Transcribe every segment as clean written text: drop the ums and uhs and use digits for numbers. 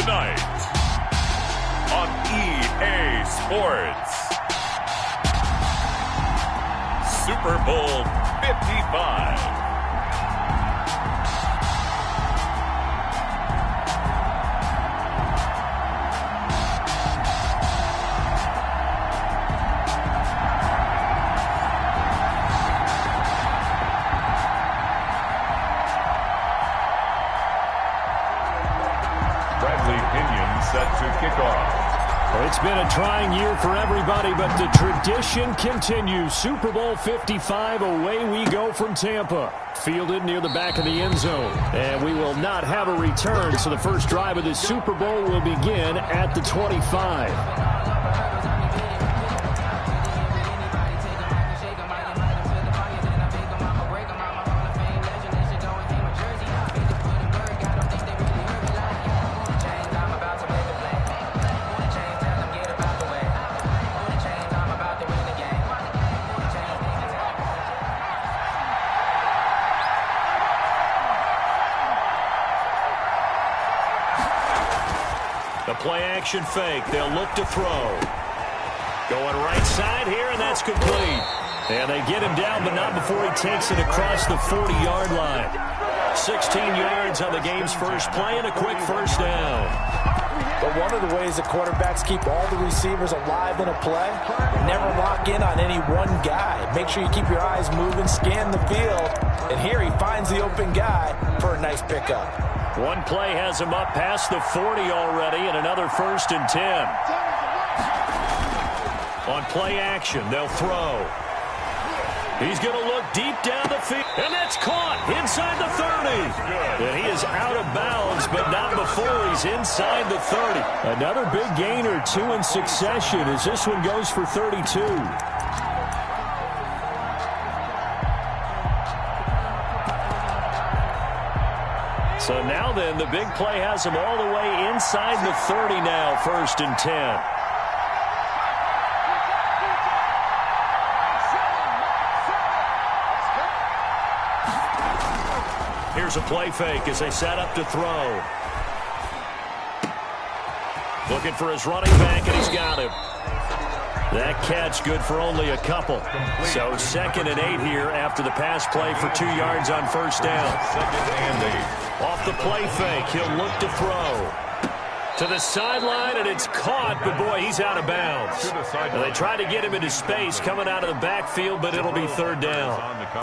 tonight on EA Sports. Super Bowl 55. Set to kick off. Well, it's been a trying year for everybody, but the tradition continues. Super Bowl 55, away we go from Tampa. Fielded near the back of the end zone. And we will not have a return, so the first drive of the Super Bowl will begin at the 25. The play-action fake. They'll look to throw. Going right side here, and that's complete. And they get him down, but not before he takes it across the 40-yard line. 16 yards on the game's first play and a quick first down. But one of the ways the quarterbacks keep all the receivers alive in a play, never lock in on any one guy. Make sure you keep your eyes moving, scan the field. And here he finds the open guy for a nice pickup. One play has him up past the 40 already, and another 1st and 10. On play action, they'll throw. He's going to look deep down the field, and that's caught inside the 30. And he is out of bounds, but not before he's inside the 30. Another big gain or two in succession as this one goes for 32. So now then, the big play has him all the way inside the 30 now, 1st and 10. Here's a play fake as they set up to throw. Looking for his running back, and he's got him. That catch good for only a couple. So 2nd and 8 here after the pass play for 2 yards on 1st down. 2nd and 8. Off the play fake, he'll look to throw. To the sideline, and it's caught, but boy, he's out of bounds. And they tried to get him into space coming out of the backfield, but it'll be 3rd down.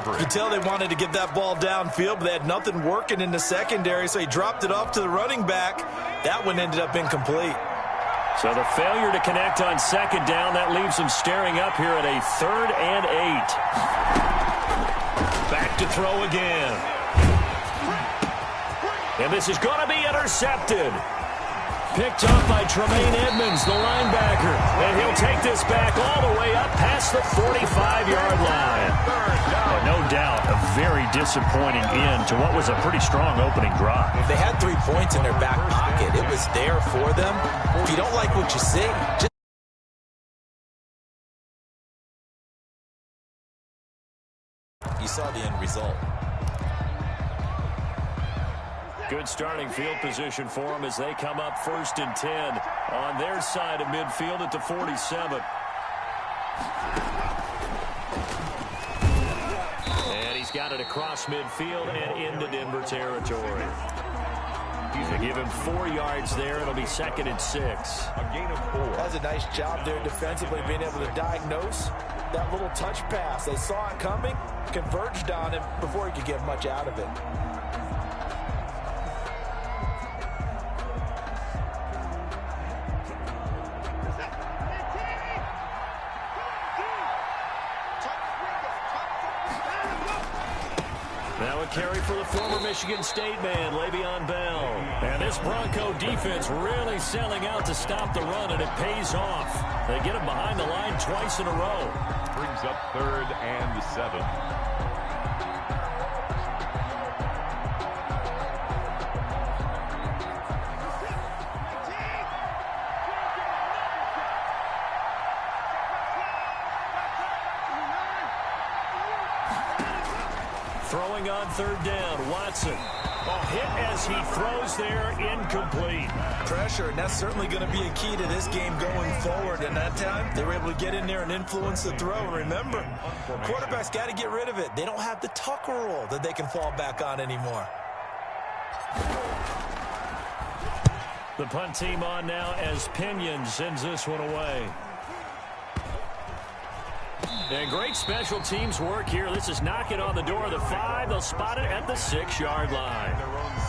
You can tell they wanted to get that ball downfield, but they had nothing working in the secondary, so he dropped it off to the running back. That one ended up incomplete. So the failure to connect on 2nd down, that leaves them staring up here at a 3rd and 8. Back to throw again. And this is going to be intercepted. Picked up by Tremaine Edmonds, the linebacker. And he'll take this back all the way up past the 45-yard line. And no doubt, a very disappointing end to what was a pretty strong opening drive. They had 3 points in their back pocket. It was there for them. If you don't like what you see, just you saw the end result. Good starting field position for them as they come up 1st and 10 on their side of midfield at the 47. And he's got it across midfield and into Denver territory. To give him 4 yards there, it'll be 2nd and 6. A gain of 4. Does a nice job there defensively, being able to diagnose that little touch pass. They saw it coming, converged on it before he could get much out of it. Now a carry for the former Michigan State man, Le'Veon Bell. And this Bronco defense really selling out to stop the run, and it pays off. They get him behind the line twice in a row. Brings up 3rd and 7. Throwing on 3rd down, Watson. A hit as he throws there, incomplete. pressure, and that's certainly going to be a key to this game going forward. And that time, they were able to get in there and influence the throw. Remember, quarterbacks got to get rid of it. They don't have the Tucker rule that they can fall back on anymore. The punt team on now as Pinion sends this one away. And great special teams work here. This is knocking on the door of the 5. They'll spot it at the 6-yard line.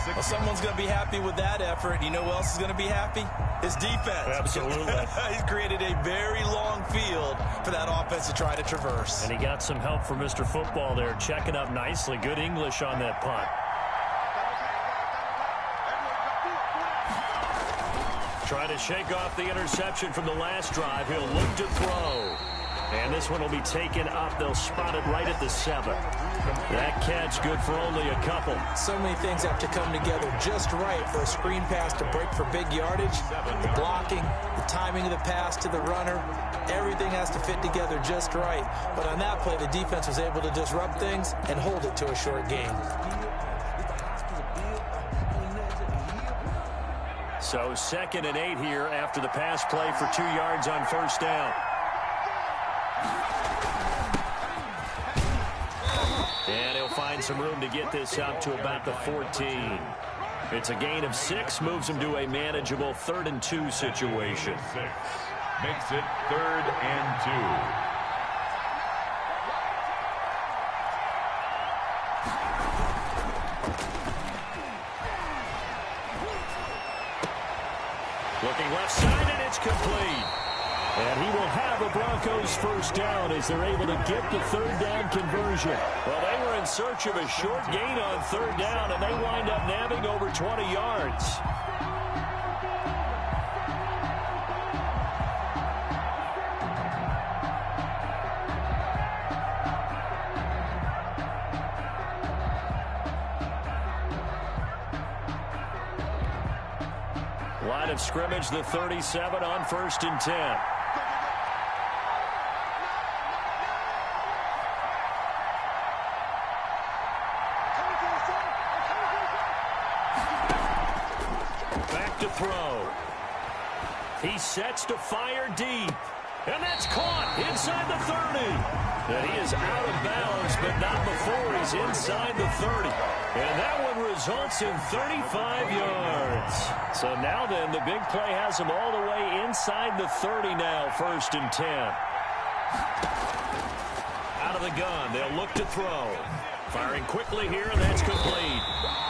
Well, someone's going to be happy with that effort. You know who else is going to be happy? His defense. Absolutely. He's created a very long field for that offense to try to traverse. And he got some help from Mr. Football there, checking up nicely. Good English on that punt. Trying to shake off the interception from the last drive. He'll look to throw. And this one will be taken up. They'll spot it right at the 7. That catch good for only a couple. So many things have to come together just right for a screen pass to break for big yardage. The blocking, the timing of the pass to the runner, everything has to fit together just right. But on that play, the defense was able to disrupt things and hold it to a short gain. So 2nd and 8 here after the pass play for 2 yards on first down. And he'll find some room to get this up to about the 14. It's a gain of 6, moves him to a manageable 3rd and 2 situation. Makes it 3rd and 2. Looking left side, and it's complete. And he will have a Broncos first down as they're able to get the 3rd down conversion. Well, they were in search of a short gain on 3rd down, and they wind up nabbing over 20 yards. Line of scrimmage, the 37 on 1st and 10. Back to throw. He sets to fire deep. And that's caught inside the 30. And he is out of bounds, but not before he's inside the 30. And that one results in 35 yards. So now then, the big play has him all the way inside the 30 now, 1st and 10. Out of the gun, they'll look to throw. Firing quickly here, and that's complete.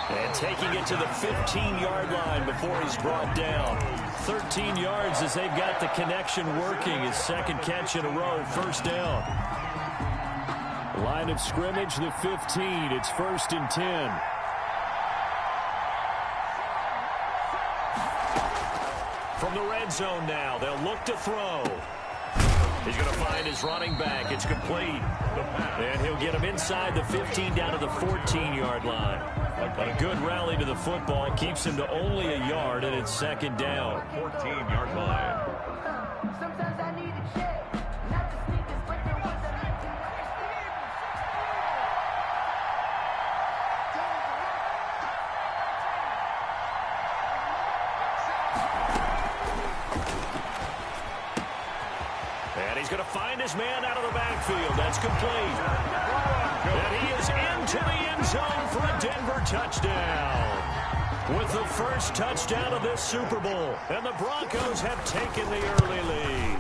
And taking it to the 15-yard line before he's brought down. 13 yards as they've got the connection working. His 2nd catch in a row, 1st down. Line of scrimmage, the 15. It's 1st and 10. From the red zone now, they'll look to throw. He's going to find his running back. It's complete. And he'll get him inside the 15 down to the 14-yard line. A good rally to the football keeps him to only a yard, and it's 2nd down. 14-yard line. Sometimes I need a check, not the sneakers, but the ones I like to wear. And he's going to find his man out of the backfield. That's complete. And he is into the end zone for a Denver touchdown. With the first touchdown of this Super Bowl. And the Broncos have taken the early lead.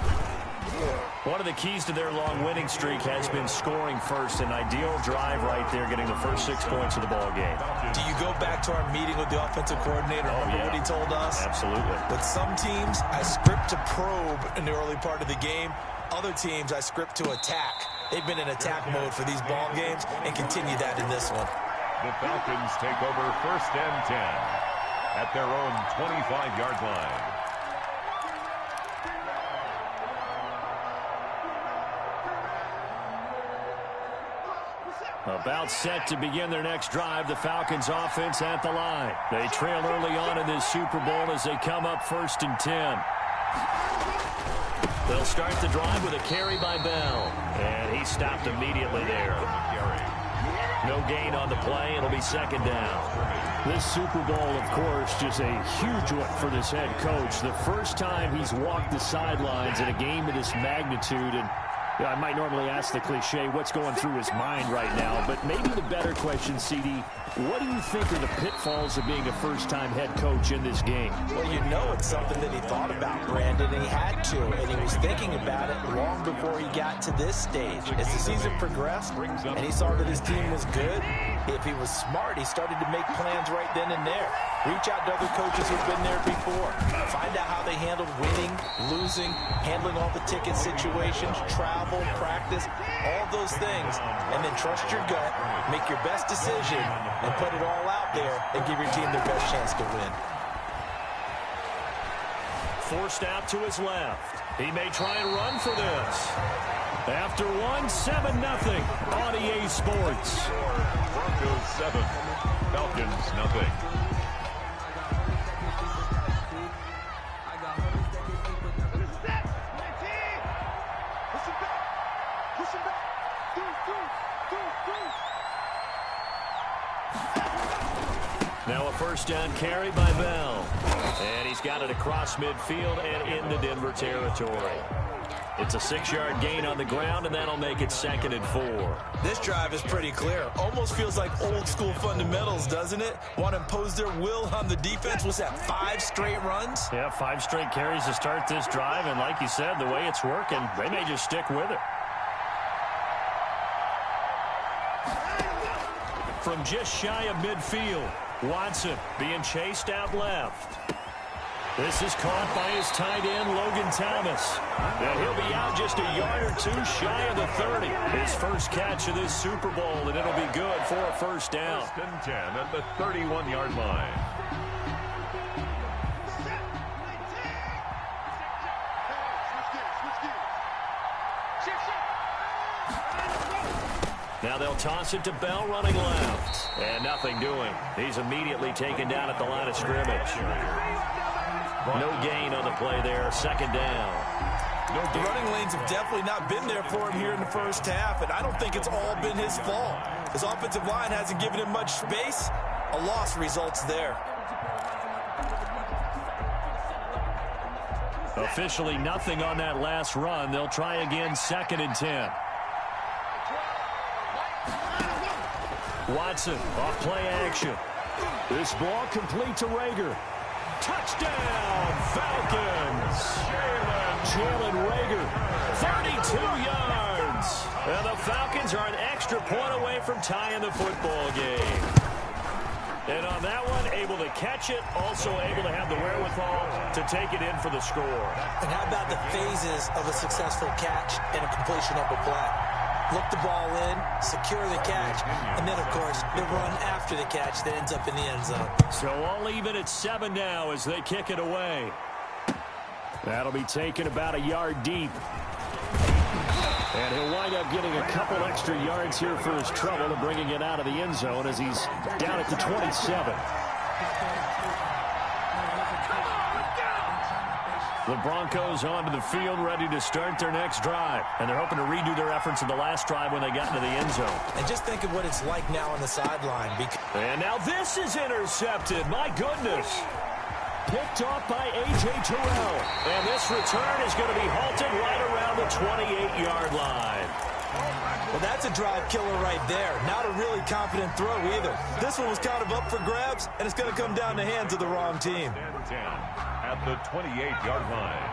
One of the keys to their long winning streak has been scoring first. An ideal drive right there, getting the first 6 points of the ball game. Do you go back to our meeting with the offensive coordinator? Remember what he told us? Absolutely. With some teams, I script to probe in the early part of the game. Other teams, I script to attack. They've been in attack mode for these ball games and continue that in this one. The Falcons take over 1st and 10 at their own 25-yard line. About set to begin their next drive, the Falcons offense at the line. They trail early on in this Super Bowl as they come up 1st and 10. They'll start the drive with a carry by Bell. And he stopped immediately there. No gain on the play. It'll be second down. This Super Bowl, of course, just a huge one for this head coach. The first time he's walked the sidelines in a game of this magnitude. And I might normally ask the cliche, what's going through his mind right now? But maybe the better question, CD, what do you think are the pitfalls of being a first-time head coach in this game? Well, you know it's something that he thought about, Brandon, and he had to, and he was thinking about it long before he got to this stage. As the season progressed and he saw that his team was good, if he was smart, he started to make plans right then and there. Reach out to other coaches who've been there before. Find out how they handled winning, losing, handling all the ticket situations, travel, practice, all those things, and then trust your gut, make your best decision, and put it all out there and give your team their best chance to win. Forced out to his left. He may try and run for this. After one, 7-0 on EA Sports. Broncos 7, Falcons nothing. Now a first down carry by Bell. And he's got it across midfield and into Denver territory. It's a 6-yard gain on the ground, and that'll make it 2nd and 4. This drive is pretty clear. Almost feels like old school fundamentals, doesn't it? Want to impose their will on the defense. What's that, 5 straight runs? Yeah, 5 straight carries to start this drive, and like you said, the way it's working, they may just stick with it. From just shy of midfield, Watson being chased out left. This is caught by his tight end, Logan Thomas. And he'll be out just a yard or two shy of the 30. His first catch of this Super Bowl, and it'll be good for a first down. 1st and 10 at the 31-yard line. Now they'll toss it to Bell running left. And nothing doing. He's immediately taken down at the line of scrimmage. No gain on the play there. 2nd down. The running lanes have definitely not been there for him here in the first half, and I don't think it's all been his fault. His offensive line hasn't given him much space. A loss results there. Officially nothing on that last run. They'll try again, 2nd and 10. Watson off play action. This ball complete to Rager. Touchdown, Falcons. Jalen Rager, 32 yards. And the Falcons are an extra point away from tying the football game. And on that one, able to catch it, also able to have the wherewithal to take it in for the score. And how about the phases of a successful catch and a completion of a play? Look the ball in, secure the catch, and then, of course, the run after the catch that ends up in the end zone. So all even at 7 now as they kick it away. That'll be taken about a yard deep. And he'll wind up getting a couple extra yards here for his trouble and bringing it out of the end zone as he's down at the 27. The Broncos onto the field, ready to start their next drive. And they're hoping to redo their efforts in the last drive when they got into the end zone. And just think of what it's like now on the sideline. And now this is intercepted. My goodness. Picked off by A.J. Terrell. And this return is going to be halted right around the 28-yard line. Well, that's a drive killer right there. Not a really confident throw either. This one was kind of up for grabs, and it's going to come down the hands of the wrong team. At the 28-yard line.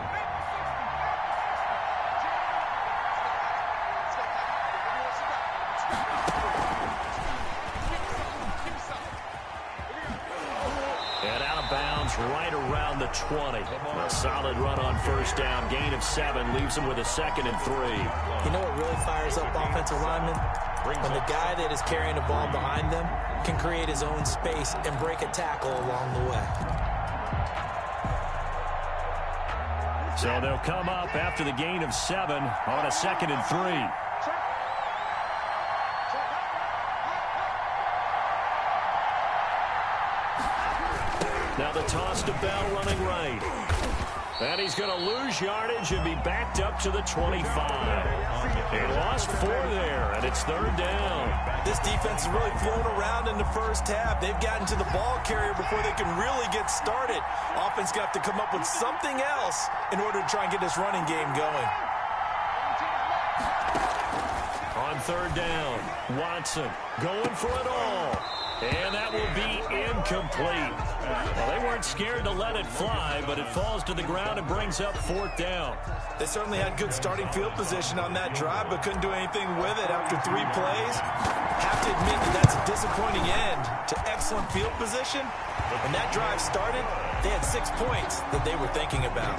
And out of bounds right around the 20. A solid run on first down. Gain of 7 leaves him with a 2nd and 3. You know what really fires up offensive linemen? When the guy that is carrying the ball behind them can create his own space and break a tackle along the way. So they'll come up after the gain of 7 on a 2nd and 3. Now the toss to Bell running right. And he's going to lose yardage and be backed up to the 25. He lost 4 there, and it's 3rd down. This defense is really flown around in the first half. They've gotten to the ball carrier before they can really get started. Offense got to come up with something else in order to try and get this running game going. On 3rd down, Watson going for it all. And that will be incomplete. Well, they weren't scared to let it fly, but it falls to the ground and brings up 4th down. They certainly had good starting field position on that drive, but couldn't do anything with it after 3 plays. Have to admit that that's a disappointing end to excellent field position. When that drive started, they had 6 points that they were thinking about.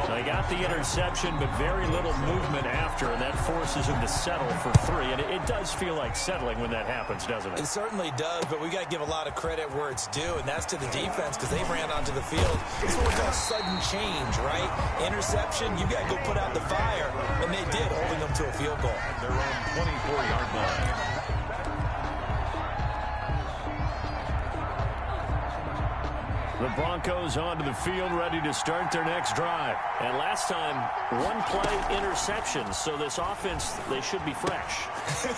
They got the interception, but very little movement after, and that forces them to settle for 3. And it does feel like settling when that happens, doesn't it? It certainly does, but we got to give a lot of credit where it's due, and that's to the defense because they ran onto the field. It's what we call sudden change, right? Interception, you got to go put out the fire, and they did, holding them to a field goal. Their own 24-yard line. The Broncos onto the field, ready to start their next drive. And last time, 1-play interception, so this offense, they should be fresh.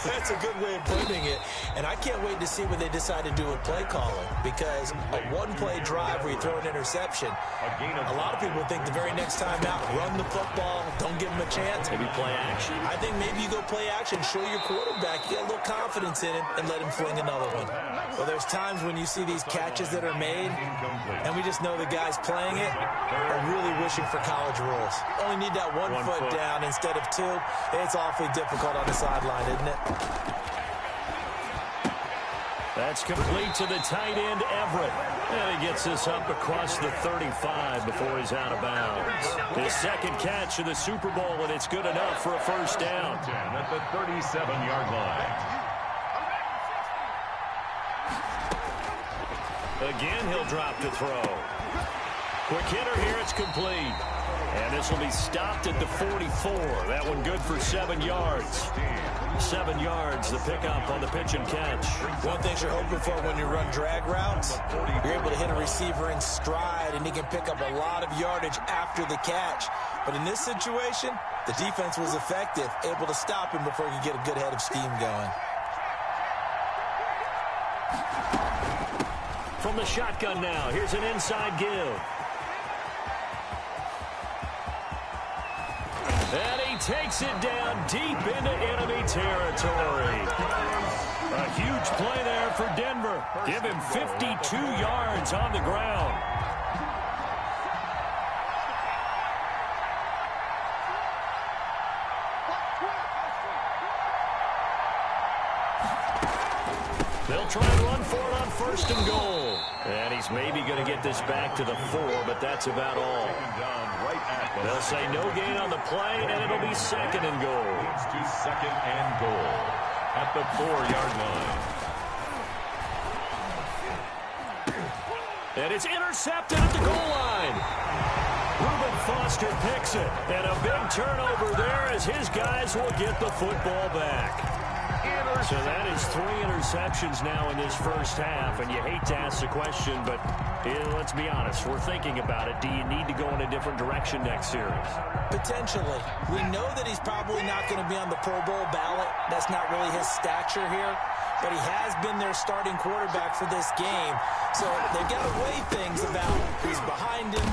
That's a good way of putting it. And I can't wait to see what they decide to do with play calling, because a 1-play drive where you throw an interception, a lot of people think the very next time out, run the football, don't give them a chance. Maybe play action. I think maybe you go play action, show your quarterback, you get a little confidence in him, and let him fling another one. Well, there's times when you see these catches that are made, and we just know the guys playing it are really wishing for college rules. Only need that one foot down instead of 2. It's awfully difficult on the sideline, isn't it? That's complete to the tight end, Everett. And he gets this up across the 35 before he's out of bounds. His second catch of the Super Bowl, and it's good enough for a 1st down. At the 37-yard line. Again, he'll drop to throw. Quick hitter here, it's complete. And this will be stopped at the 44. That one good for 7 yards. 7 yards, the pickup on the pitch and catch. One thing you're hoping for when you run drag routes, you're able to hit a receiver in stride, and he can pick up a lot of yardage after the catch. But in this situation, the defense was effective, able to stop him before he could get a good head of steam going. From the shotgun now, here's an inside give. And he takes it down deep into enemy territory. A huge play there for Denver. Give him 52 yards on the ground. They'll try and run for it on 1st and goal. And he's maybe going to get this back to the 4, but that's about all. They'll say no gain on the play, and it'll be 2nd and goal. It's to 2nd and goal at the 4-yard line. And it's intercepted at the goal line. Reuben Foster picks it. And a big turnover there as his guys will get the football back. So that is 3 interceptions now in this first half, and you hate to ask the question, but let's be honest, we're thinking about it. Do you need to go in a different direction next series? Potentially. We know that he's probably not going to be on the Pro Bowl ballot. That's not really his stature here, but he has been their starting quarterback for this game. So they've got to weigh things about who's behind him.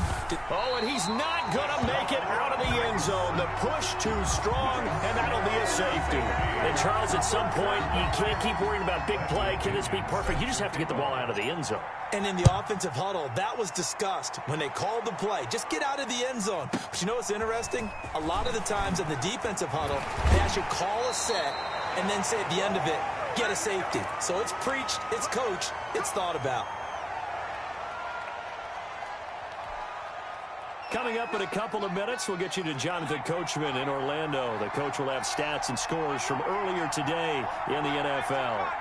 Oh, and he's not going to make it out of the end zone. The push too strong, and that'll be a safety. And Charles, at some point, you can't keep worrying about big play. Can this be perfect? You just have to get the ball out of the end zone. And in the offensive huddle, that was discussed when they called the play. Just get out of the end zone. But you know what's interesting? A lot of the times in the defensive huddle, they actually call a set and then say at the end of it, get a safety. So it's preached, it's coached, it's thought about. Coming up in a couple of minutes, we'll get you to Jonathan Coachman in Orlando. The coach will have stats and scores from earlier today in the NFL.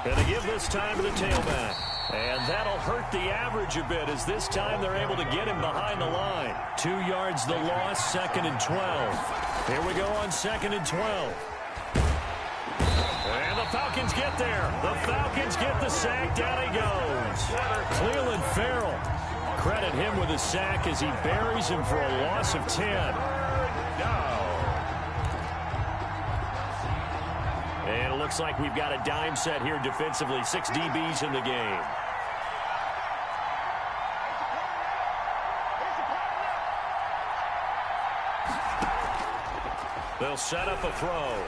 And they give this time to the tailback. And that'll hurt the average a bit as this time they're able to get him behind the line. 2 yards the loss, 2nd and 12. Here we go on 2nd and 12. And the Falcons get there. The Falcons get the sack. Down he goes. Cleveland Farrell credit him with a sack as he buries him for a loss of 10. And it looks like we've got a dime set here defensively. 6 DBs in the game. They'll set up a throw.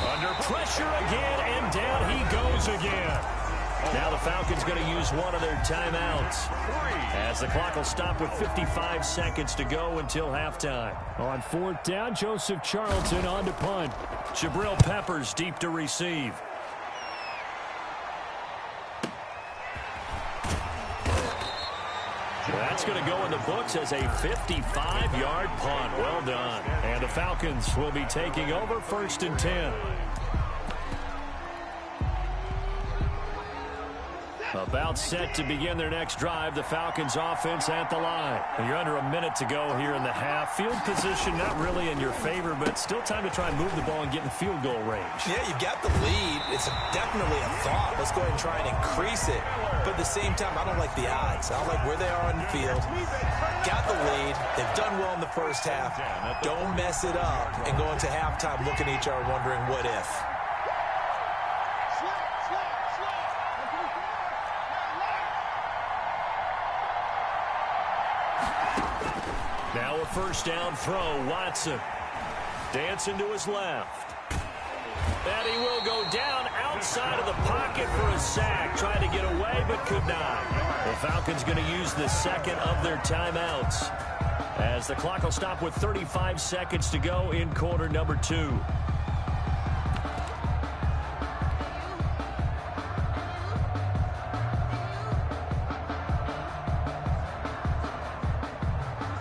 Under pressure again, and down he goes again. Now the Falcons going to use one of their timeouts as the clock will stop with 55 seconds to go until halftime. On 4th down, Joseph Charlton on to punt. Jabril Peppers deep to receive. That's going to go in the books as a 55-yard punt. Well done. And the Falcons will be taking over 1st and 10. About set to begin their next drive. The Falcons offense at the line. You're under a minute to go here in the half. Field position not really in your favor, but still time to try and move the ball and get in field goal range. Yeah, you've got the lead. It's definitely a thought. Let's go ahead and try and increase it. But at the same time, I don't like the odds. I don't like where they are on the field. Got the lead. They've done well in the first half. Don't mess it up and go into halftime looking at each other wondering what if. Now a 1st down throw. Watson dancing to his left. And he will go down outside of the pocket for a sack. Tried to get away but could not. The Falcons going to use the 2nd of their timeouts as the clock will stop with 35 seconds to go in quarter number 2.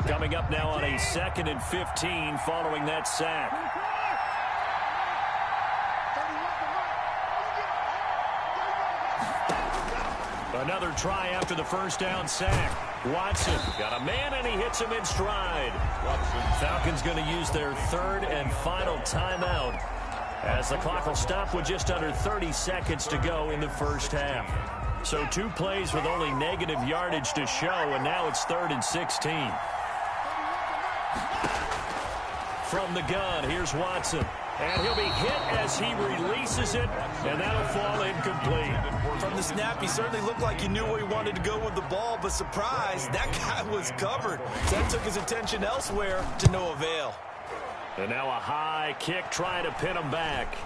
Coming up now on a 2nd and 15 following that sack. Another try after the 1st down sack. Watson got a man and he hits him in stride. Falcons going to use their 3rd and final timeout as the clock will stop with just under 30 seconds to go in the first half. So 2 plays with only negative yardage to show, and now it's 3rd and 16. From the gun, here's Watson. And he'll be hit as he releases it, and that'll fall incomplete. From the snap, he certainly looked like he knew where he wanted to go with the ball, but surprise, that guy was covered. So that took his attention elsewhere to no avail. And now a high kick trying to pin him back.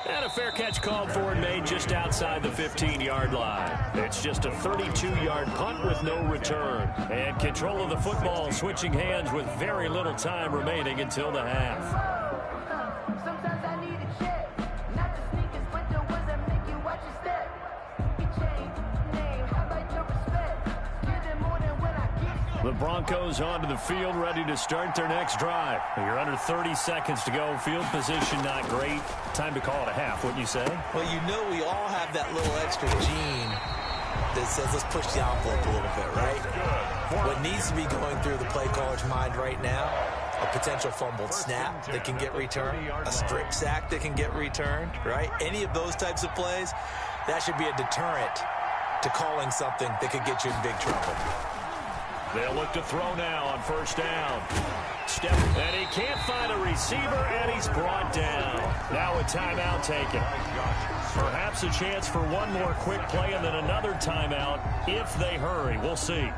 And a fair catch called for and made just outside the 15-yard line. It's just a 32-yard punt with no return. And control of the football switching hands with very little time remaining until the half. Sometimes I need a check, not the sneakers, but the ones that make you watch your step. You change name, how about your respect? Give them more than when I get. The Broncos onto the field, ready to start their next drive. You're under 30 seconds to go. Field position not great. Time to call it a half, wouldn't you say? Well, you know we all have that little extra gene that says let's push the envelope a little bit, right? What needs to be going through the play caller's mind right now, a potential fumbled snap that can get returned, a strip sack that can get returned, right? Any of those types of plays, that should be a deterrent to calling something that could get you in big trouble. They'll look to throw now on 1st down. Step, and he can't find a receiver, and he's brought down. Now a timeout taken. Perhaps a chance for one more quick play and then another timeout if they hurry. We'll see.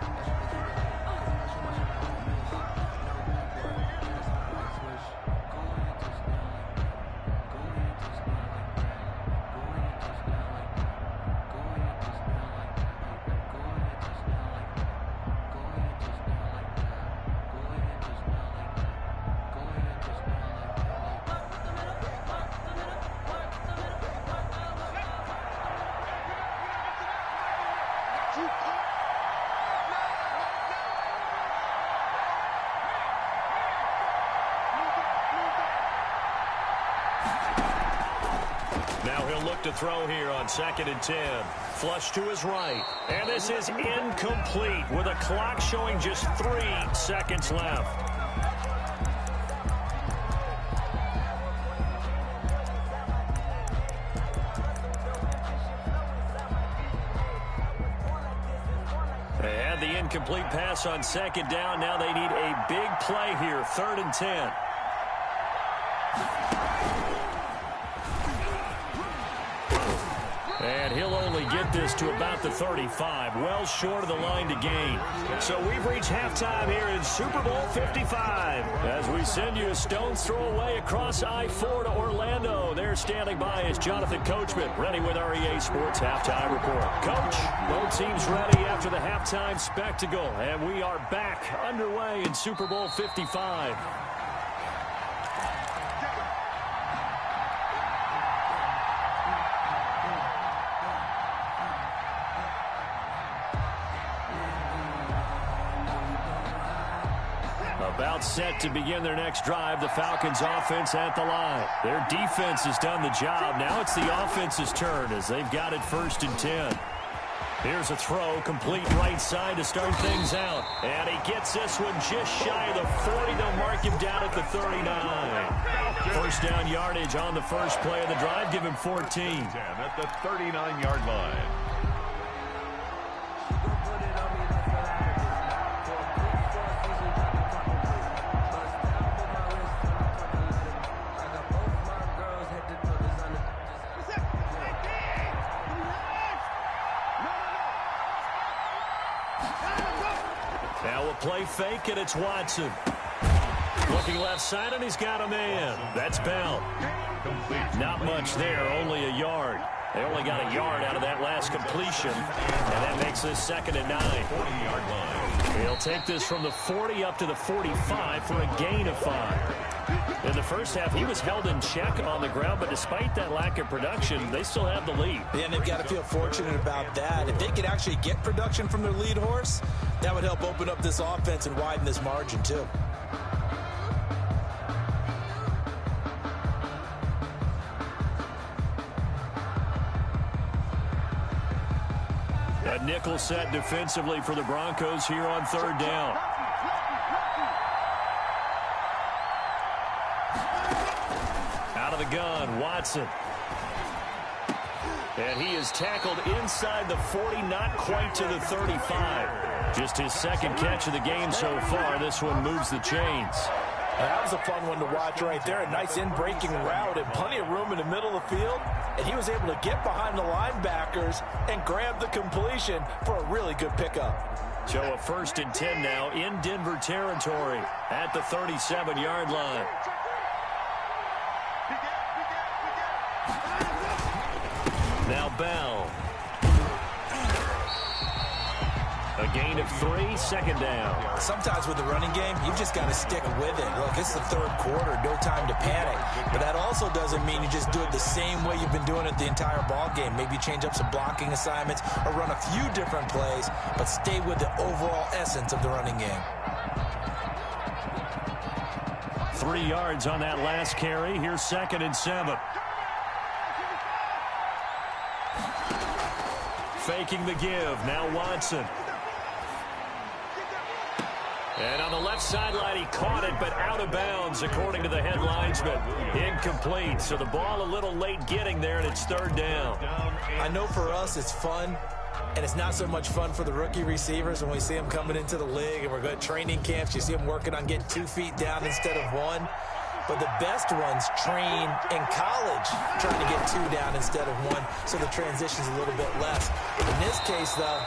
Now he'll look to throw here on 2nd and 10. Flush to his right. And this is incomplete with a clock showing just 3 seconds left. the incomplete pass on second down. Now they need a big play here, 3rd and 10. And he'll only get this to about the 35, well short of the line to gain. So we've reached halftime here in Super Bowl 55. As we send you a stone's throw away across I-4 to Orlando. There standing by is Jonathan Coachman, ready with our EA Sports Halftime Report. Coach, both teams ready after the halftime spectacle. And we are back underway in Super Bowl 55. About set to begin their next drive, the Falcons offense at the line. Their defense has done the job. Now it's the offense's turn as they've got it 1st and 10. Here's a throw, complete right side to start things out. And he gets this one just shy of the 40. They'll mark him down at the 39. First down yardage on the first play of the drive. Give him 14. At the 39-yard line. Now a play fake, and it's Watson. Looking left side, and he's got a man. That's Bell. Not much there, only a yard. They only got a yard out of that last completion, and that makes this 2nd and 9. 40-yard line. He'll take this from the 40 up to the 45 for a gain of 5. In the first half, he was held in check on the ground, but despite that lack of production, they still have the lead. Yeah, and they've got to feel fortunate about that. If they could actually get production from their lead horse, that would help open up this offense and widen this margin, too. A nickel set defensively for the Broncos here on 3rd down. Out of the gun, Watson. And he is tackled inside the 40, not quite to the 35. Just his 2nd catch of the game so far. This one moves the chains. That was a fun one to watch right there. A nice in-breaking route and plenty of room in the middle of the field. And he was able to get behind the linebackers and grab the completion for a really good pickup. So a 1st and 10 now in Denver territory at the 37-yard line. Now Bell. A gain of 3, 2nd down. Sometimes with the running game, you've just got to stick with it. Look, it's the 3rd quarter, no time to panic. But that also doesn't mean you just do it the same way you've been doing it the entire ball game. Maybe change up some blocking assignments or run a few different plays, but stay with the overall essence of the running game. 3 yards on that last carry. Here's 2nd and 7. Faking the give. Now Watson. And on the left sideline, he caught it, but out of bounds, according to the head linesman. Incomplete, so the ball a little late getting there, and it's 3rd down. I know for us it's fun, and it's not so much fun for the rookie receivers when we see them coming into the league, and we're going to training camps. You see them working on getting 2 feet down instead of 1. But the best ones train in college trying to get 2 down instead of 1, so the transition's a little bit less. In this case, though,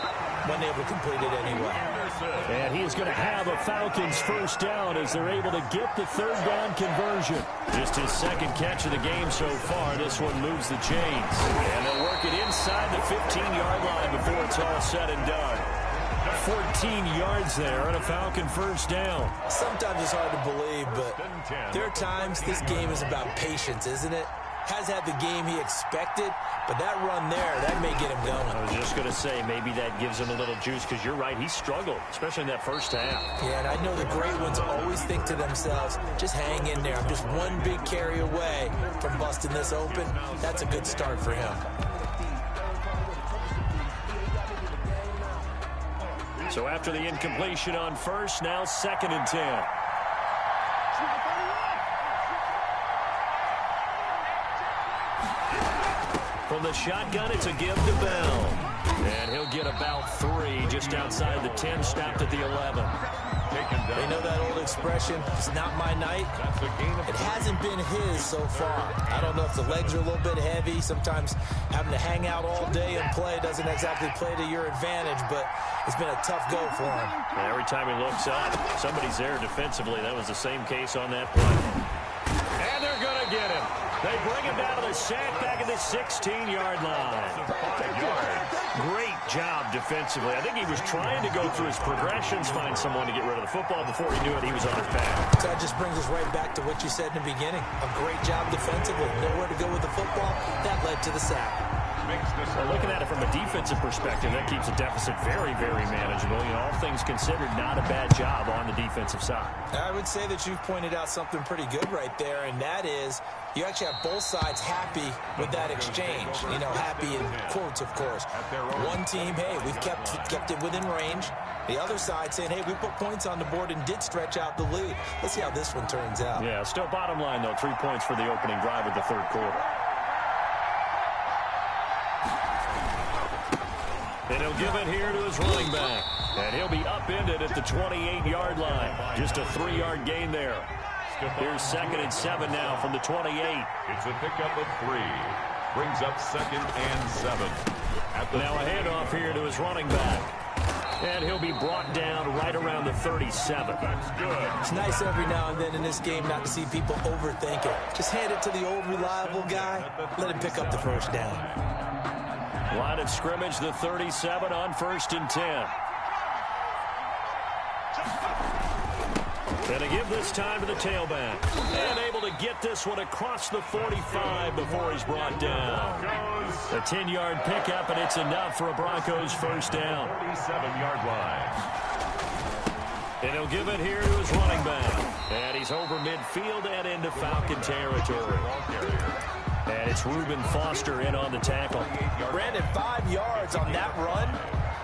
wasn't able to complete it anyway. And he is going to have a Falcons 1st down as they're able to get the 3rd down conversion. Just his 2nd catch of the game so far. This one moves the chains. And they'll work it inside the 15-yard line before it's all said and done. 14 yards there and a Falcon 1st down. Sometimes it's hard to believe, but there are times this game is about patience, isn't it? Has had the game he expected, but that run there, that may get him going. I was just going to say, maybe that gives him a little juice, because you're right, he struggled, especially in that first half. Yeah, and I know the great ones always think to themselves, just hang in there. I'm just one big carry away from busting this open. That's a good start for him. So after the incompletion on 1st, now 2nd and 10. From the shotgun. It's a give to Bell. And he'll get about 3 just outside the 10, stopped at the 11. They know that old expression, it's not my night. It hasn't been his so far. I don't know if the legs are a little bit heavy. Sometimes having to hang out all day and play doesn't exactly play to your advantage, but it's been a tough go for him. And every time he looks up, somebody's there defensively. That was the same case on that play. And they're going to get him. They bring him down to the sack back at the 16-yard line. 5 yards. Great job defensively. I think he was trying to go through his progressions, find someone to get rid of the football. Before he knew it, he was on his back. So that just brings us right back to what you said in the beginning. A great job defensively. Nowhere to go with the football. That led to the sack. Well, looking at it from a defensive perspective, that keeps the deficit very, very manageable. You know, all things considered, not a bad job on the defensive side. I would say that you've pointed out something pretty good right there, and that is you actually have both sides happy with that exchange. You know, happy in quotes, of course. One team, hey, we've kept it within range. The other side saying, hey, we put points on the board and did stretch out the lead. Let's see how this one turns out. Yeah, still bottom line, though, 3 points for the opening drive of the third quarter. And he'll give it here to his running back. And he'll be upended at the 28-yard line. Just a 3-yard gain there. Here's 2nd and 7 now from the 28. It's a pickup of 3. Brings up 2nd and 7. Now a handoff here to his running back. And he'll be brought down right around the 37. That's good. It's nice every now and then in this game not to see people overthink it. Just hand it to the old reliable guy. Let him pick up the first down. Line of scrimmage, the 37 on 1st and 10. And to give this time to the tailback. And able to get this one across the 45 before he's brought down. A 10-yard pickup, and it's enough for a Broncos first down. 37-yard line. And he'll give it here to his running back. And he's over midfield and into Falcon territory. And it's Reuben Foster in on the tackle. Brandon, 5 yards on that run.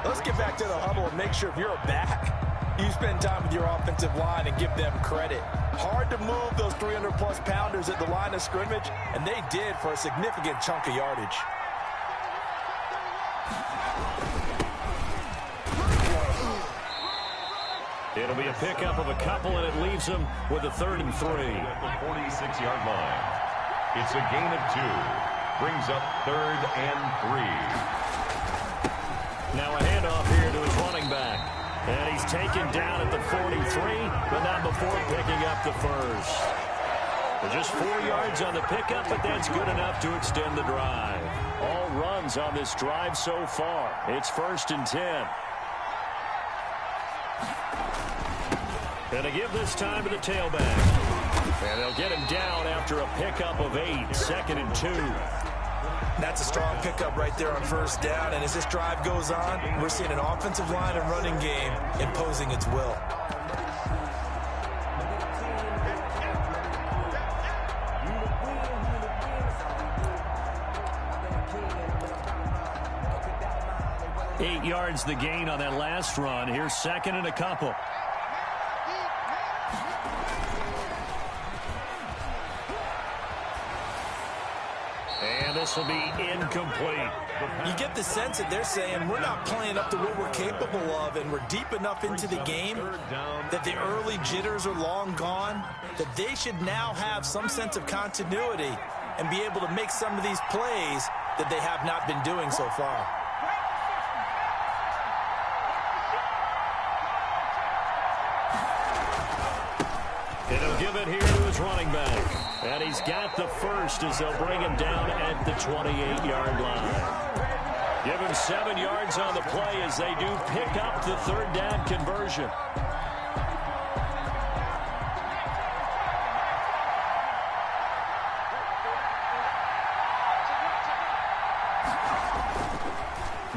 Let's get back to the huddle and make sure if you're a back, you spend time with your offensive line and give them credit. Hard to move those 300-plus pounders at the line of scrimmage, and they did for a significant chunk of yardage. It'll be a pickup of a couple, and it leaves them with a 3rd and 3. At the 46-yard line. It's a gain of 2. Brings up 3rd and 3. Now a handoff here to his running back. And he's taken down at the 43, but not before picking up the first. Just 4 yards on the pickup, but that's good enough to extend the drive. All runs on this drive so far. It's 1st and 10. And to give this time to the tailback. And they'll get him down after a pickup of 8, 2nd and 2. That's a strong pickup right there on first down. And as this drive goes on, we're seeing an offensive line and running game imposing its will. Eight yards the gain on that last run. Here's 2nd and a couple. And this will be incomplete. You get the sense that they're saying we're not playing up to what we're capable of, and we're deep enough into the game that the early jitters are long gone, that they should now have some sense of continuity and be able to make some of these plays that they have not been doing so far. And he'll give it here to his running back. And he's got the first as they'll bring him down at the 28-yard line. Give him 7 yards on the play as they do pick up the 3rd down conversion.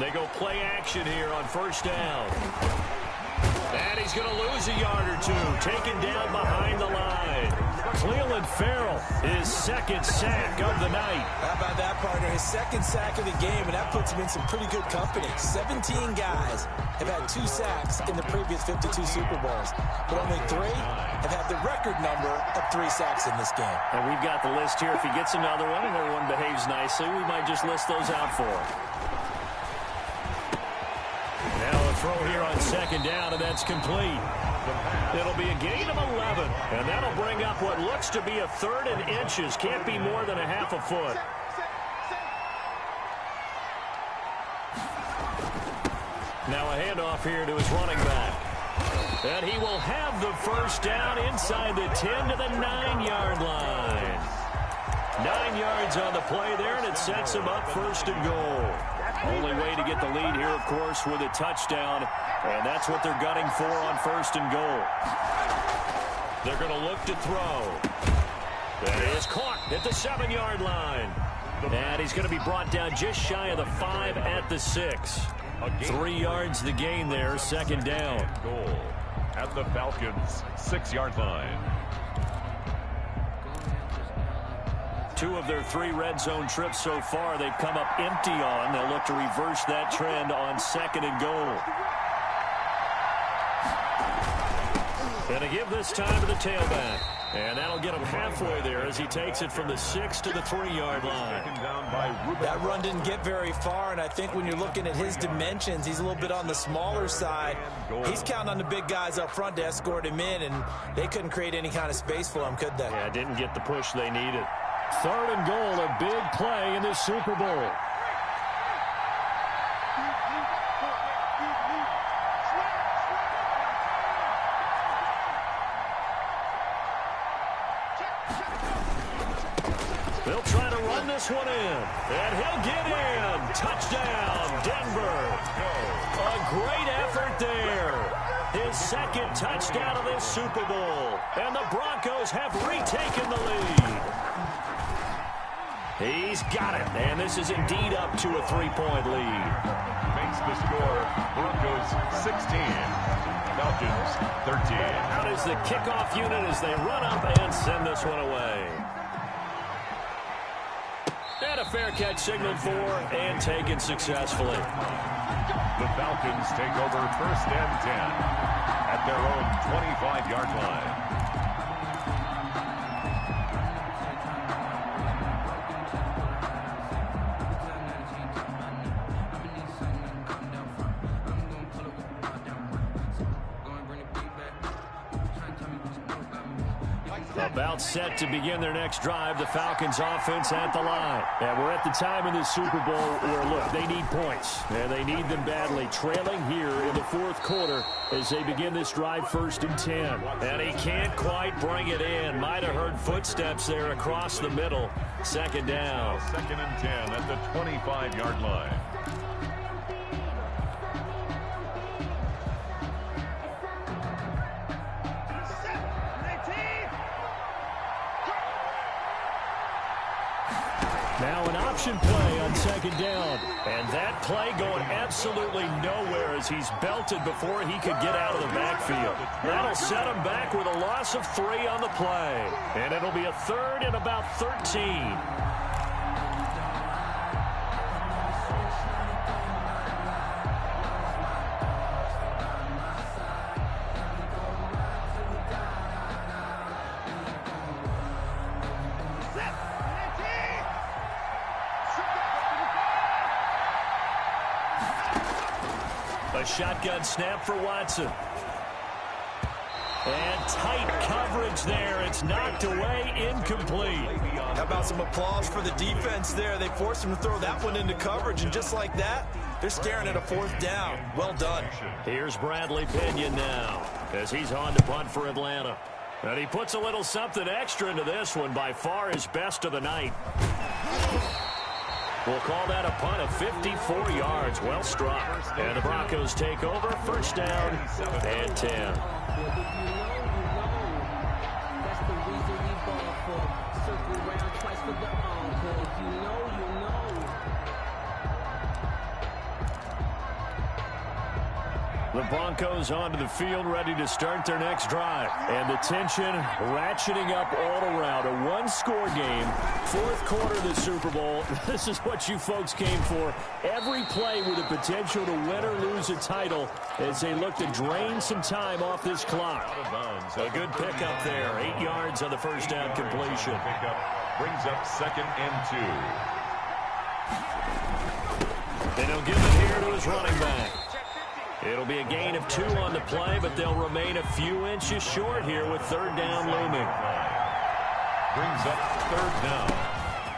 They go play action here on 1st down. And he's going to lose a yard or two, taken down behind the line. Cleveland Farrell, his second sack of the night. How about that, partner? His second sack of the game, and that puts him in some pretty good company. 17 guys have had 2 sacks in the previous 52 Super Bowls, but only 3 have had the record number of 3 sacks in this game. And we've got the list here. If he gets another one and everyone behaves nicely, we might just list those out for him. Now a throw here on second down, and that's complete. It'll be a gain of 11, and that'll bring up what looks to be a 3rd and inches. Can't be more than a half a foot. Now a handoff here to his running back. And he will have the first down inside the 10 to the 9-yard line. 9 yards on the play there, and it sets him up 1st and goal. Only way to get the lead here, of course, with a touchdown, and that's what they're gunning for on 1st and goal. They're going to look to throw. That is caught at the 7-yard line. And he's going to be brought down just shy of the 5 at the 6. 3 yards the gain there, 2nd down. Goal at the Falcons' 6-yard line. 2 of their 3 red zone trips so far they've come up empty on. They'll look to reverse that trend on 2nd and goal. And a give this time to the tailback. And that'll get him halfway there as he takes it from the 6 to the 3-yard line. That run didn't get very far, and I think when you're looking at his dimensions, he's a little bit on the smaller side. He's counting on the big guys up front to escort him in, and they couldn't create any kind of space for him, could they? Yeah, didn't get the push they needed. 3rd and goal, a big play in this Super Bowl. They'll try to run this one in, and he'll get in. Touchdown, Denver. A great effort there. His 2nd touchdown of this Super Bowl, and the Broncos have retaken the lead. He's got it, and this is indeed up to a 3-point lead. Makes the score Broncos 16, Falcons 13. Out is the kickoff unit as they run up and send this one away. And a fair catch signaled for and taken successfully. The Falcons take over 1st and 10 at their own 25-yard line. About set to begin their next drive, the Falcons offense at the line. And we're at the time in the Super Bowl where, look, they need points. And they need them badly. Trailing here in the 4th quarter as they begin this drive 1st and 10. And he can't quite bring it in. Might have heard footsteps there across the middle. 2nd down. 2nd and 10 at the 25-yard line. Now an option play on 2nd down. And that play going absolutely nowhere as he's belted before he could get out of the backfield. That'll set him back with a loss of 3 on the play. And it'll be a 3rd and about 13. A shotgun snap for Watson. And tight coverage there. It's knocked away, incomplete. How about some applause for the defense there? They forced him to throw that one into coverage, and just like that, they're staring at a 4th down. Well done. Here's Bradley Pinion now as he's on to punt for Atlanta. And he puts a little something extra into this one, by far his best of the night. We'll call that a punt of 54 yards. Well struck. And the Broncos take over. 1st down and 10. The Broncos onto the field, ready to start their next drive. And the tension ratcheting up all around. A one-score game, fourth quarter of the Super Bowl. This is what you folks came for. Every play with the potential to win or lose a title as they look to drain some time off this clock. A good pickup there. 8 yards on the first down completion. Pickup brings up 2nd and 2. And he'll give it here to his running back. It'll be a gain of 2 on the play, but they'll remain a few inches short here with 3rd down looming. Brings up 3rd down.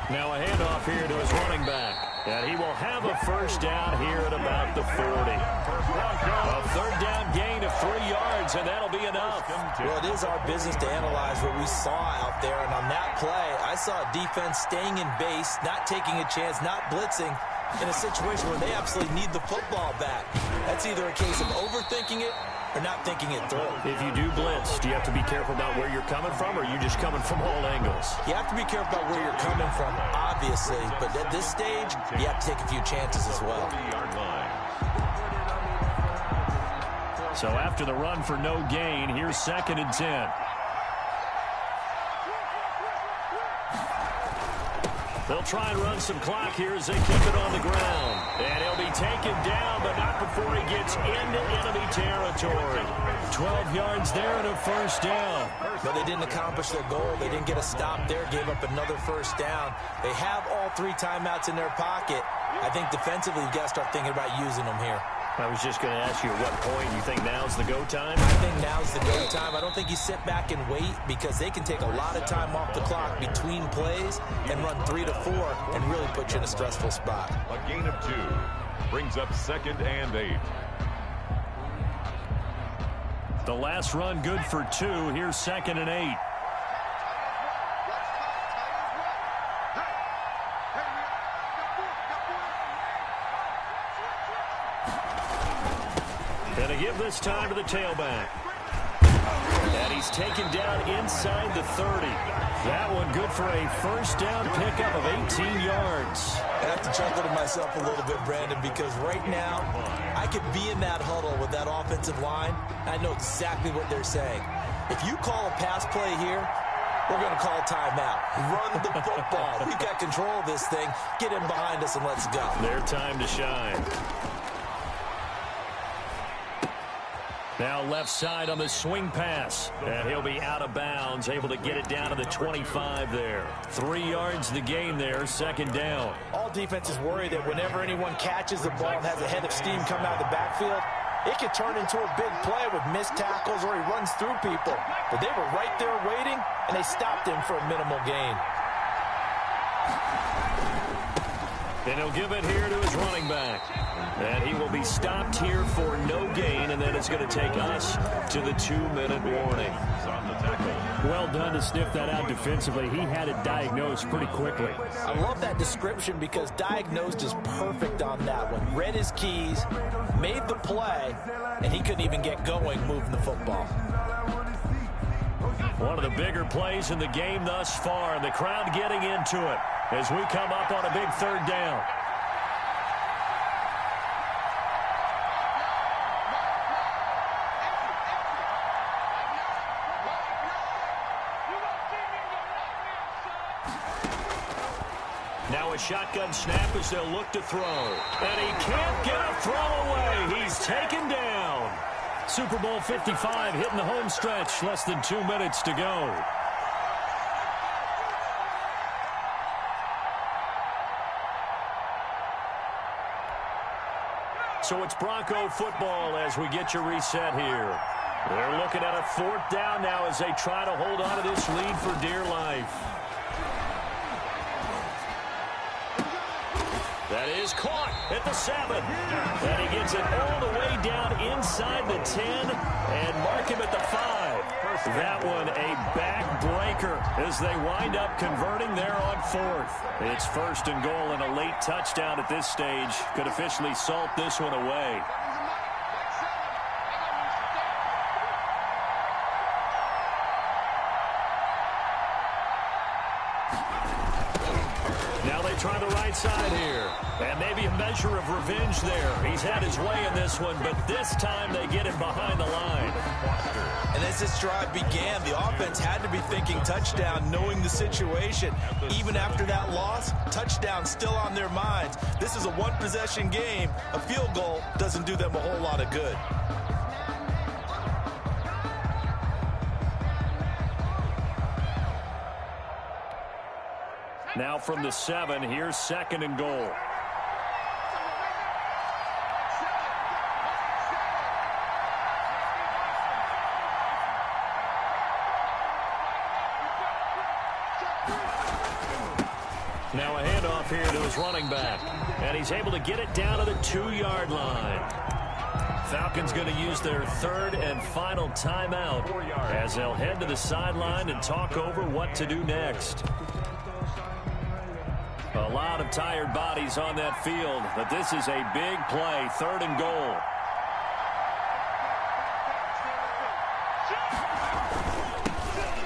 Now a handoff here to his running back. And he will have a first down here at about the 40. A 3rd down gain of 3 yards, and that'll be enough. Well, it is our business to analyze what we saw out there. And on that play, I saw a defense staying in base, not taking a chance, not blitzing, in a situation where they absolutely need the football back. That's either a case of overthinking it or not thinking it through. If you do blitz, do you have to be careful about where you're coming from, or are you just coming from all angles? You have to be careful about where you're coming from, obviously. But at this stage, you have to take a few chances as well. So after the run for no gain, here's 2nd and 10. They'll try and run some clock here as they keep it on the ground. And he'll be taken down, but not before he gets into enemy territory. 12 yards there and a first down. But they didn't accomplish their goal. They didn't get a stop there, gave up another first down. They have all 3 timeouts in their pocket. I think defensively, you've got to start thinking about using them here. I was just going to ask you at what point you think now's the go time? I think now's the go time. I don't think you sit back and wait, because they can take a lot of time off the clock between plays and run 3 to 4 and really put you in a stressful spot. A gain of 2 brings up 2nd and 8. The last run good for 2. Here's 2nd and 8. And a give this time to the tailback. And he's taken down inside the 30. That one good for a first down pickup of 18 yards. I have to chuckle to myself a little bit, Brandon, because right now I could be in that huddle with that offensive line. I know exactly what they're saying. If you call a pass play here, we're going to call timeout. Run the football. We've got control of this thing. Get in behind us and let's go. Their time to shine. Now left side on the swing pass. And he'll be out of bounds, able to get it down to the 25 there. 3 yards the gain there, 2nd down. All defenses worry that whenever anyone catches the ball and has a head of steam coming out of the backfield, it could turn into a big play with missed tackles or he runs through people. But they were right there waiting, and they stopped him for a minimal gain. And he'll give it here to his running back. And he will be stopped here for no gain, and then it's going to take us to the 2-minute warning. Well done to sniff that out defensively. He had it diagnosed pretty quickly. I love that description because diagnosed is perfect on that one. Read his keys, made the play, and he couldn't even get going moving the football. One of the bigger plays in the game thus far, and the crowd getting into it as we come up on a big 3rd down. Now a shotgun snap as they'll look to throw. And he can't get a throw away. He's taken down. Super Bowl 55 hitting the home stretch. Less than 2 minutes to go. So it's Bronco football as we get you reset here. They're looking at a 4th down now as they try to hold on to this lead for dear life. That is caught at the 7. And he gets it all the way down inside the 10 and mark him at the 5. That one a backbreaker as they wind up converting there on 4th. It's 1st and goal, and a late touchdown at this stage could officially salt this one away. Now they try the right right side here. And maybe a measure of revenge there. He's had his way in this one, but this time they get him behind the line. And as this drive began, the offense had to be thinking touchdown, knowing the situation. Even after that loss, touchdown still on their minds. This is a one-possession game. A field goal doesn't do them a whole lot of good. Now from the 7, here's 2nd and goal. Now a handoff here to his running back. And he's able to get it down to the 2-yard line. Falcons going to use their 3rd and final timeout as they'll head to the sideline and talk over what to do next. A lot of tired bodies on that field, but this is a big play, 3rd and goal.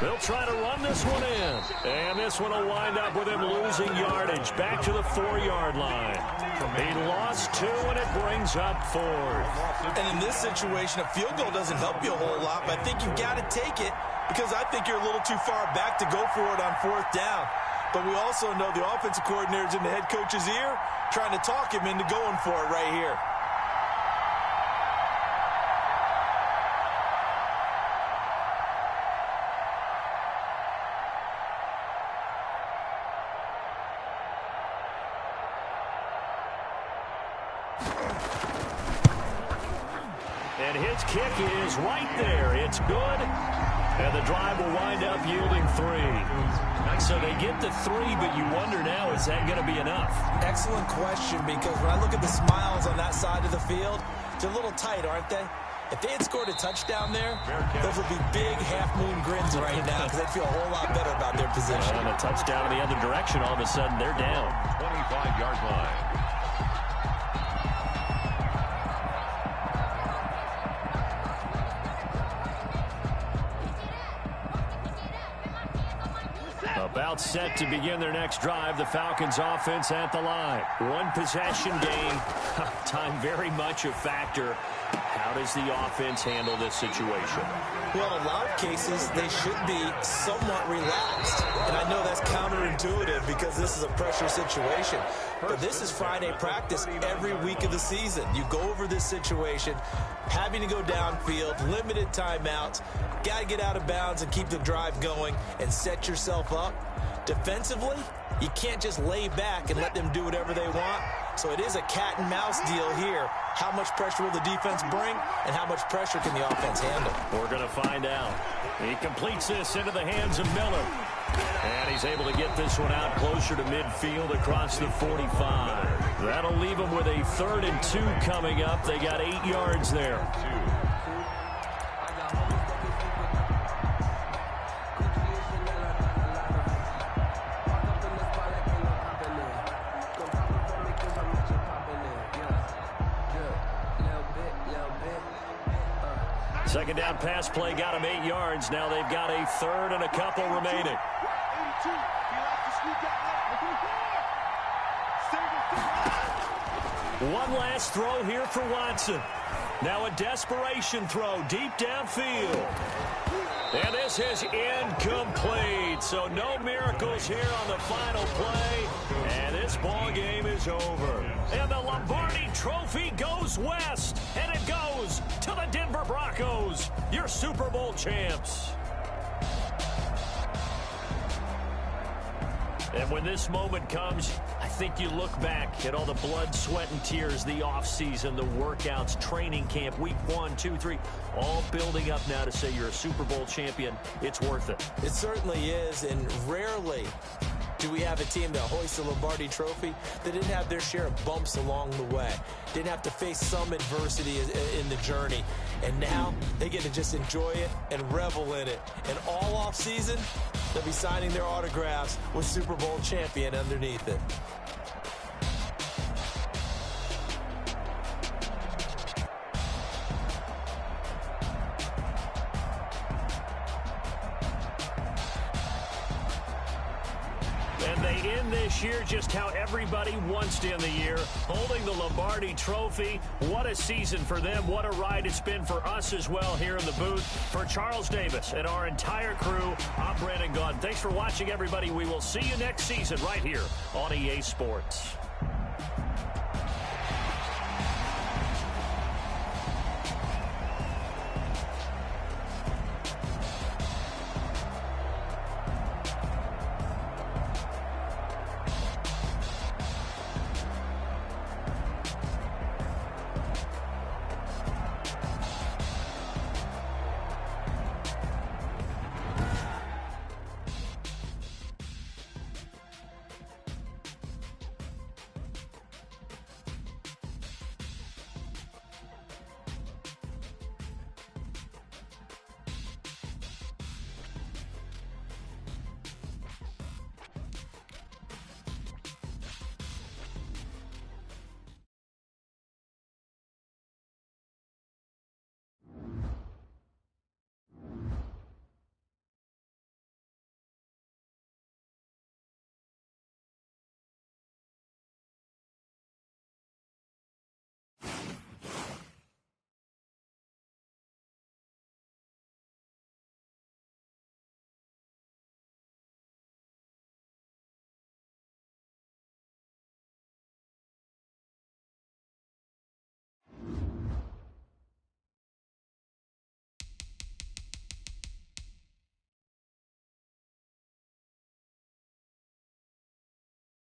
They'll try to run this one in. And this one will wind up with him losing yardage back to the 4-yard line. He lost 2, and it brings up 4th. And in this situation, a field goal doesn't help you a whole lot, but I think you've got to take it because I think you're a little too far back to go for it on 4th down. But we also know the offensive coordinator's in the head coach's ear trying to talk him into going for it right here. And his kick is right there. It's good. And the drive will wind up yielding 3. So they get the 3, but you wonder now, is that going to be enough? Excellent question, because when I look at the smiles on that side of the field, they're a little tight, aren't they? If they had scored a touchdown there, those would be big half-moon grins right now because they'd feel a whole lot better about their position. And a touchdown in the other direction, all of a sudden they're down. 25-yard line. About set to begin their next drive. The Falcons offense at the line. One possession game. Time very much a factor. How does the offense handle this situation? Well, in a lot of cases, they should be somewhat relaxed. And I know that's counterintuitive because this is a pressure situation. But this is Friday practice every week of the season. You go over this situation, having to go downfield, limited timeouts, got to get out of bounds and keep the drive going and set yourself up. Defensively, you can't just lay back and let them do whatever they want. So it is a cat and mouse deal here. How much pressure will the defense bring and how much pressure can the offense handle? We're going to find out. He completes this into the hands of Miller. And he's able to get this one out closer to midfield across the 45. That'll leave them with a 3rd and 2 coming up. They got 8 yards there. Second down pass play got him 8 yards. Now they've got a 3rd and a couple remaining. One last throw here for Watson. Now a desperation throw deep downfield. And this is incomplete. So no miracles here on the final play. And this ball game is over. And the Lombardi Trophy goes west. And it goes to the Denver Broncos, your Super Bowl champs. And when this moment comes, I think you look back at all the blood, sweat, and tears, the offseason, the workouts, training camp, week 1, 2, 3, all building up now to say you're a Super Bowl champion. It's worth it. It certainly is, and rarely do we have a team that hoists the Lombardi Trophy that didn't have their share of bumps along the way, didn't have to face some adversity in the journey, and now they get to just enjoy it and revel in it. And all off season, they'll be signing their autographs with Super Bowl champion underneath it. And they end this year just how everybody wants to end the year, holding the Lombardi Trophy. What a season for them. What a ride it's been for us as well here in the booth. For Charles Davis and our entire crew, I'm Brandon Gaudin. Thanks for watching, everybody. We will see you next season right here on EA Sports.